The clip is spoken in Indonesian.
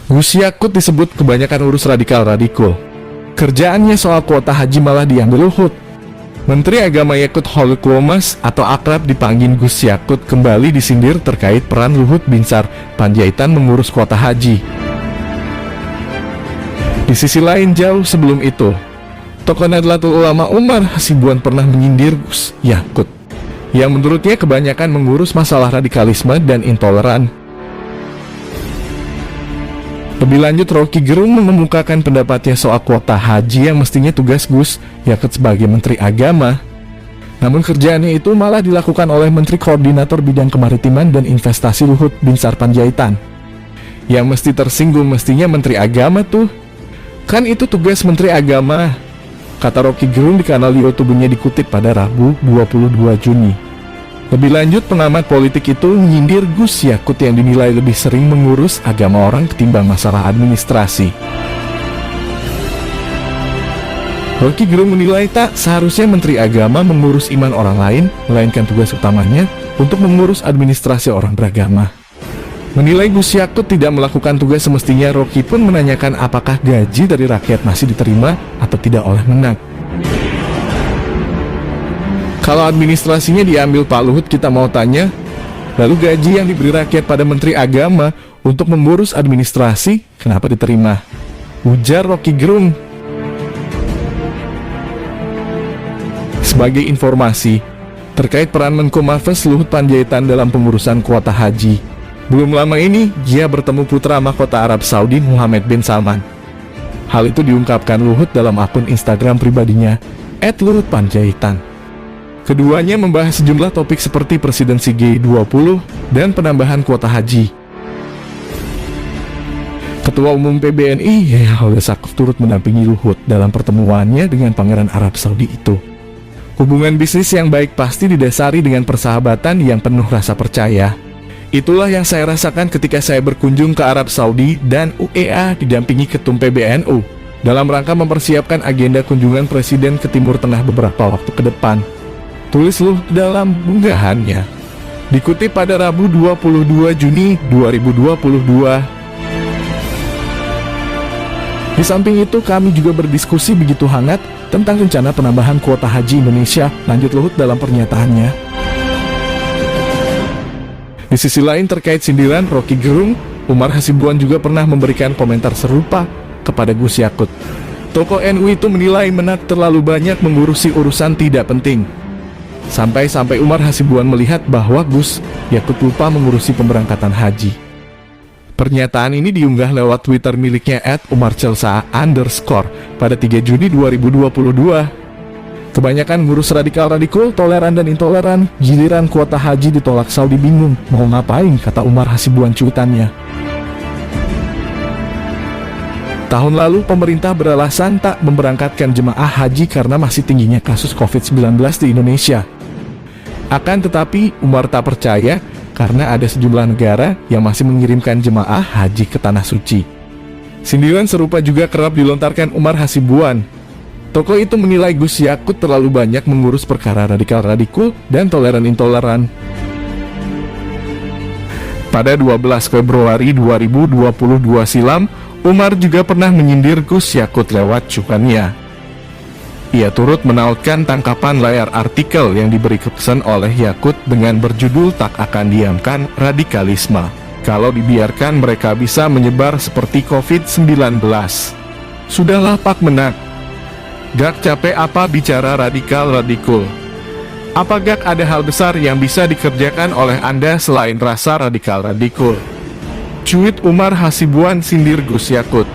Gus Yakut disebut kebanyakan urus radikal-radikul. Kerjaannya soal kuota haji malah diambil Luhut. Menteri Agama Yakut Khalil Qomas atau akrab dipanggil Gus Yakut kembali disindir terkait peran Luhut Binsar Panjaitan mengurus kuota haji. Di sisi lain, jauh sebelum itu, tokoh Nahdlatul Ulama Umar Hasibuan pernah menyindir Gus Yakut, yang menurutnya kebanyakan mengurus masalah radikalisme dan intoleran. Lebih lanjut, Rocky Gerung mengemukakan pendapatnya soal kuota haji yang mestinya tugas Gus Yakut sebagai Menteri Agama. Namun kerjaannya itu malah dilakukan oleh Menteri Koordinator Bidang Kemaritiman dan Investasi Luhut Binsar Panjaitan. Yang mesti tersinggung mestinya Menteri Agama tuh. Kan itu tugas Menteri Agama, kata Rocky Gerung di kanal YouTube-nya dikutip pada Rabu 22 Juni. Lebih lanjut, pengamat politik itu menyindir Gus Yakut yang dinilai lebih sering mengurus agama orang ketimbang masalah administrasi. Rocky Gerung menilai tak seharusnya Menteri Agama mengurus iman orang lain, melainkan tugas utamanya untuk mengurus administrasi orang beragama. Menilai Gus Yakut tidak melakukan tugas semestinya, Rocky pun menanyakan apakah gaji dari rakyat masih diterima atau tidak oleh Menak. Kalau administrasinya diambil Pak Luhut, kita mau tanya, lalu gaji yang diberi rakyat pada Menteri Agama untuk mengurus administrasi, kenapa diterima? Ujar Rocky Gerung. Sebagai informasi, terkait peran Menko Marves Luhut Panjaitan dalam pengurusan kuota haji, belum lama ini dia bertemu putra mahkota Arab Saudi Muhammad bin Salman. Hal itu diungkapkan Luhut dalam akun Instagram pribadinya @luhutpanjaitan. Keduanya membahas sejumlah topik seperti presidensi G20 dan penambahan kuota haji. Ketua Umum PBNI Yahya Holil Saqaf turut mendampingi Luhut dalam pertemuannya dengan Pangeran Arab Saudi itu. Hubungan bisnis yang baik pasti didasari dengan persahabatan yang penuh rasa percaya. Itulah yang saya rasakan ketika saya berkunjung ke Arab Saudi dan UEA didampingi Ketum PBNU dalam rangka mempersiapkan agenda kunjungan Presiden ke Timur Tengah beberapa waktu ke depan, tulis Luhut dalam unggahannya. Dikutip pada Rabu 22 Juni 2022. Di samping itu, kami juga berdiskusi begitu hangat tentang rencana penambahan kuota haji Indonesia, lanjut Luhut dalam pernyataannya. Di sisi lain, terkait sindiran Rocky Gerung, Umar Hasibuan juga pernah memberikan komentar serupa kepada Gus Yakut. Tokoh NU itu menilai Menak terlalu banyak mengurusi urusan tidak penting. Sampai-sampai Umar Hasibuan melihat bahwa Gus Yakut lupa mengurusi pemberangkatan haji. Pernyataan ini diunggah lewat Twitter miliknya @umarcelsa_ pada 3 Juni 2022. Kebanyakan ngurus radikal-radikul, toleran dan intoleran, giliran kuota haji ditolak Saudi bingung, mau ngapain, kata Umar Hasibuan cuitannya. Tahun lalu pemerintah beralasan tak memberangkatkan jemaah haji karena masih tingginya kasus COVID-19 di Indonesia. Akan tetapi Umar tak percaya karena ada sejumlah negara yang masih mengirimkan jemaah haji ke Tanah Suci. Sindiran serupa juga kerap dilontarkan Umar Hasibuan. Tokoh itu menilai Gus Yakut terlalu banyak mengurus perkara radikal-radikul dan toleran-intoleran. Pada 12 Februari 2022 silam, Umar juga pernah menyindir Gus Yakut lewat cuitannya. Ia turut menautkan tangkapan layar artikel yang diberi kesan oleh Yakut dengan berjudul "Tak akan diamkan radikalisme. Kalau dibiarkan mereka bisa menyebar seperti COVID-19. Sudahlah Pak Menak. Gak capek apa bicara radikal-radikul? Apa gak ada hal besar yang bisa dikerjakan oleh Anda selain rasa radikal-radikul?" Cuit Umar Hasibuan sindir Gus Yakut.